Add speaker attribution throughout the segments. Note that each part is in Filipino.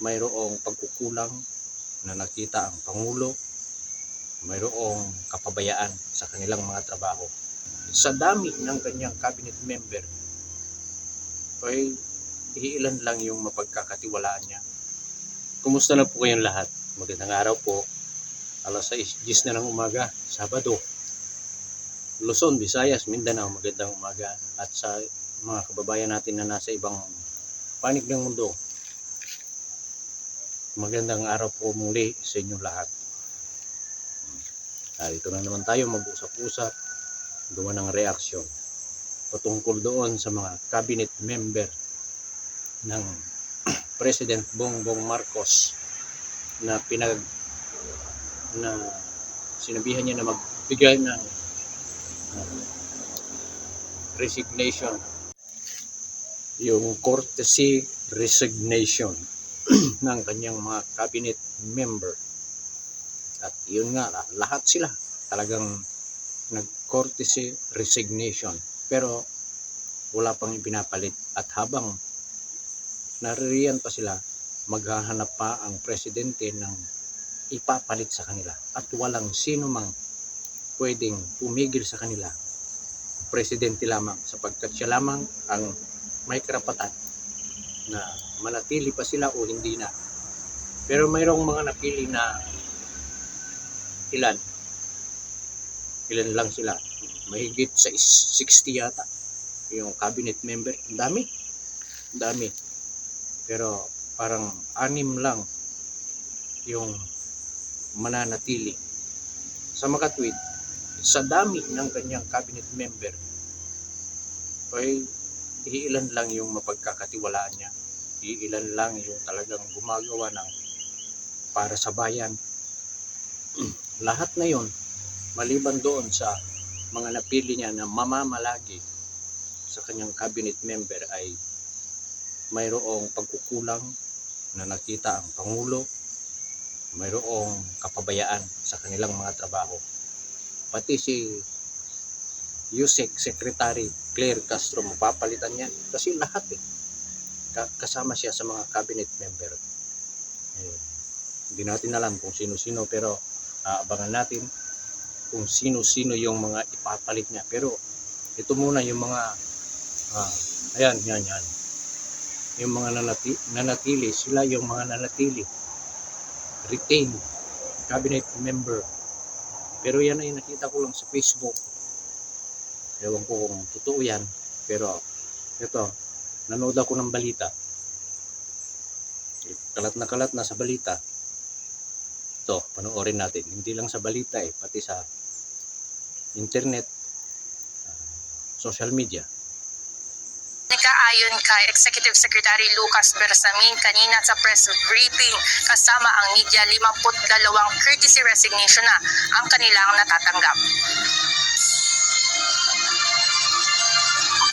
Speaker 1: mayroong pagkukulang na nakita ang Pangulo, mayroong kapabayaan sa kanilang mga trabaho. Sa dami ng kanyang cabinet member, ay iilan lang yung mapagkakatiwalaan niya. Kumusta na po kayong lahat? Magandang araw po. Alas 6:10 na ng umaga, Sabado. Luzon, Visayas, Mindanao, magandang umaga. At sa mga kababayan natin na nasa ibang panig ng mundo, magandang araw po muli sa inyong lahat. Ito na naman tayo mag-usap-usap, gawa ng reaksyon patungkol doon sa mga cabinet member ng President Bongbong Marcos na sinabihan niya na magbigay ng resignation, yung courtesy resignation ng kanyang mga cabinet member. At yun nga, lahat sila talagang nag-courtesy resignation, pero wala pang ipinapalit. At habang naririyan pa sila, maghahanap pa ang presidente ng ipapalit sa kanila, at walang sino mang pwedeng pumigil sa kanila. Presidente lamang, sapagkat siya lamang ang may karapatan na manatili pa sila o hindi na. Pero mayroong mga napili na ilan lang sila, mahigit sa 60 yata yung cabinet member. Ang dami, pero parang 6 lang yung mananatili. Sa makatwid, sa dami ng kanyang cabinet member, ay iilan lang yung mapagkakatiwalaan niya, iilan lang yung talagang gumagawa ng para sa bayan. Lahat na yon, maliban doon sa mga napili niya na mamamalagi sa kanyang cabinet member, ay mayroong pagkukulang na nakita ang Pangulo, mayroong kapabayaan sa kanilang mga trabaho. Pati si USEC Secretary Claire Castro, mapapalitan yan kasi lahat kasama siya sa mga cabinet member. Hindi natin alam kung sino-sino, pero abangan natin kung sino-sino yung mga ipapalit niya. Pero ito muna yung mga yan. Yung mga nanatili, sila yung mga nanatili, retain cabinet member. Pero yan ay nakita ko lang sa Facebook. Ewan ko kung totoo yan, pero ito, nanood ako ng balita. Kalat na sa balita. Ito, panoorin natin. Hindi lang sa balita pati sa internet, social media.
Speaker 2: Ayon kay Executive Secretary Lucas Bersamin kanina sa press briefing kasama ang media, 52 courtesy resignation na ang kanilang natatanggap.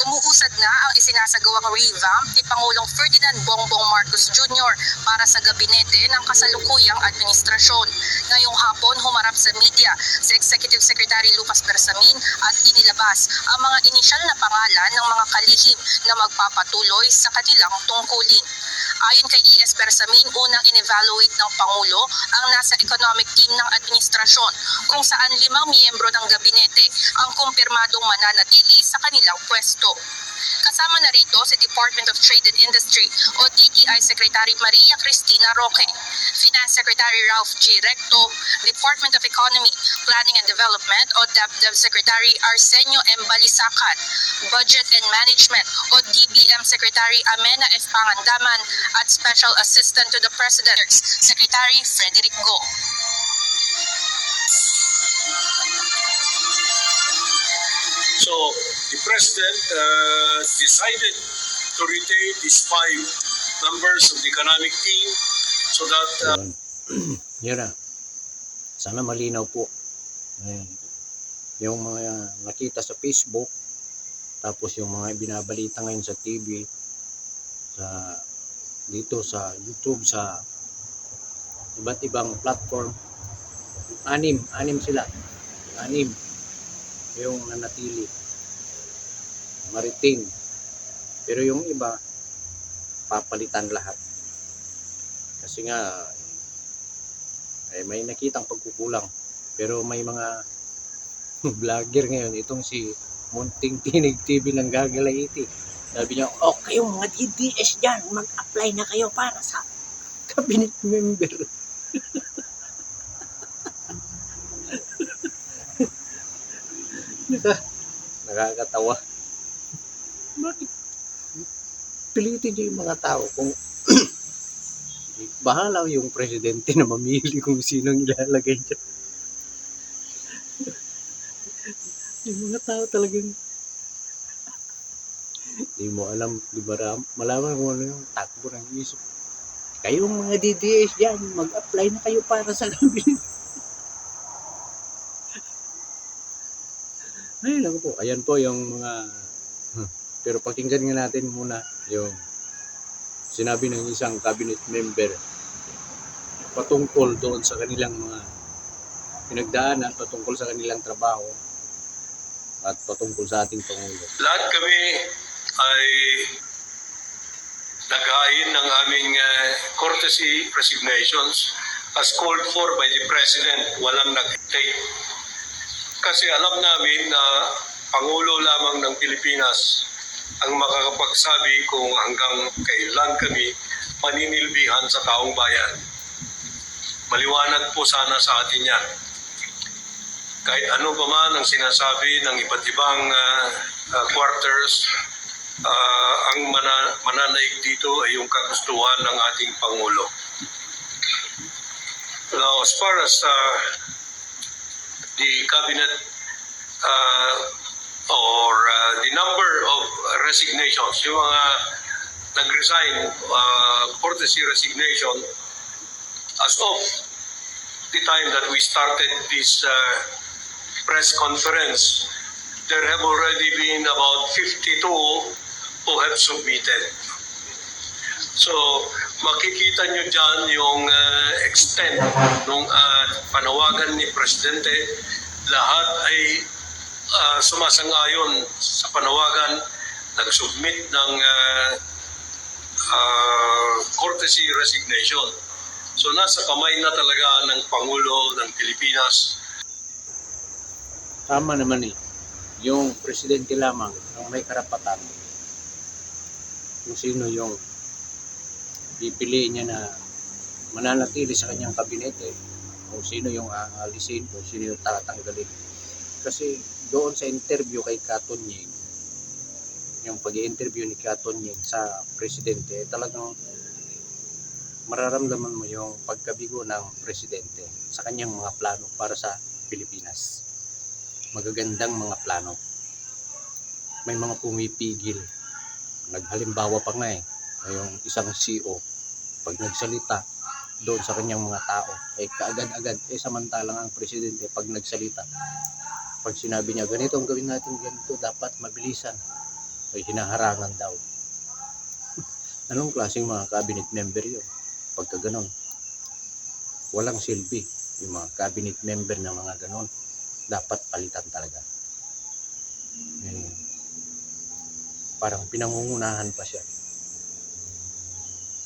Speaker 2: Umuusad na ang isinasagawang revamp ni Pangulong Ferdinand Bongbong Marcos Jr. para sa gabinete ng kasalukuyang administrasyon. Ngayong hapon, humarap sa media si Executive Secretary Lucas Bersamin at inilabas ang mga inisyal na pangalan ng mga kalihim na magpapatuloy sa kanilang tungkulin. Ayon kay E.S. Bersamin, unang in-evaluate ng Pangulo ang nasa economic team ng administrasyon, kung saan 5 miyembro ng gabinete ang kumpirmadong mananatili sa kanilang pwesto. Kasama na rito si Department of Trade and Industry o DTI Secretary Maria Cristina Roque, Finance Secretary Ralph G. Recto, Department of Economy, Planning and Development o DepDev Secretary Arsenio M. Balisacan, Budget and Management o DBM Secretary Amena F. Pangandaman at Special Assistant to the President, Secretary Frederick Go.
Speaker 3: So the President decided to retain these 5 members of the economic team so that...
Speaker 1: Yan na. Sana malinaw po. Yung mga nakita sa Facebook, tapos yung mga binabalita ngayon sa TV, dito sa YouTube, sa iba't ibang platform, 6 sila. 6 yung nanatili, maritain. Pero yung iba, papalitan lahat. Kasi nga, may nakitang pagkukulang. Pero may mga vlogger ngayon, itong si Munting Tinig TV ng Gagalaiti. Sabi niya, kayong mga DDS dyan, mag-apply na kayo para sa cabinet member. Nakakatawa. Bakit pilitin niyo yung mga tao kung bahala yung presidente na mamili kung sinong ilalagay dyan. Yung mga tao talagang di mo alam, di ba, malaman kung ano yung takbo ng isip. Kayong mga DDS dyan, mag-apply na kayo para sa cabinet. Ay, naku po. Ayan po yung mga... Pero pakinggan nga natin muna yung sinabi ng isang cabinet member patungkol doon sa kanilang mga pinagdaanan, patungkol sa kanilang trabaho, at patungkol sa ating Pangulo.
Speaker 3: Lahat kami ay naghain ng aming courtesy resignations as called for by the President. Walang nag-take. Kasi alam namin na Pangulo lamang ng Pilipinas ang makakapagsabi kung hanggang kailan kami maninilbihan sa taong bayan. Maliwanag po sana sa atin yan. Kahit ano pa man ang sinasabi ng iba't ibang quarters, ang mananaig dito ay yung kagustuhan ng ating Pangulo. Now, as far as the cabinet or the number of resignations, yung mga nag-resign, courtesy resignation, as of the time that we started this press conference, there have already been about 52 who have submitted. So, makikita nyo dyan yung extent ng panawagan ni Presidente. Lahat ay sumasang-ayon sa panawagan, nag-submit ng courtesy resignation. So, nasa kamay na talaga ng Pangulo ng Pilipinas.
Speaker 1: Tama naman yung presidente lamang ang may karapatan kung sino yung pipiliin niya na mananatili sa kanyang kabinete, kung sino yung aalisin, kung sino yung tatanggalin. Kasi doon sa interview kay Katunying, yung pag-i-interview ni Katunying sa presidente, talagang mararamdaman mo yung pagkabigo ng presidente sa kanyang mga plano para sa Pilipinas. Magagandang mga plano. May mga pumipigil. Naghalimbawa pa nga yung isang CEO, pag nagsalita doon sa kanyang mga tao, ay kaagad-agad. Samantalang ang presidente, pag nagsalita, pag sinabi niya, ganito ang gawin natin, ganito, dapat mabilisan, ay hinaharangan daw. Anong klaseng mga cabinet member yun? Pagka ganon, walang silbi yung mga cabinet member na mga ganon. Dapat palitan talaga. Parang pinangungunahan pa siya.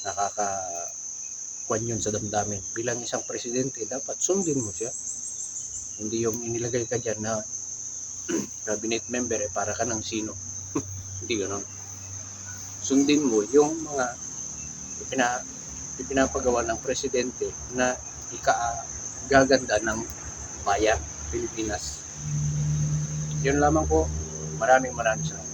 Speaker 1: Nakakakuan yun sa damdamin. Bilang isang presidente, dapat sundin mo siya. Hindi yung inilagay ka dyan na cabinet member, para ka ng sino. Hindi ganon. Sundin mo yung mga ipinapagawa ng presidente na ikagaganda ng bayan Pilipinas. Yun lamang po. Maraming salamat.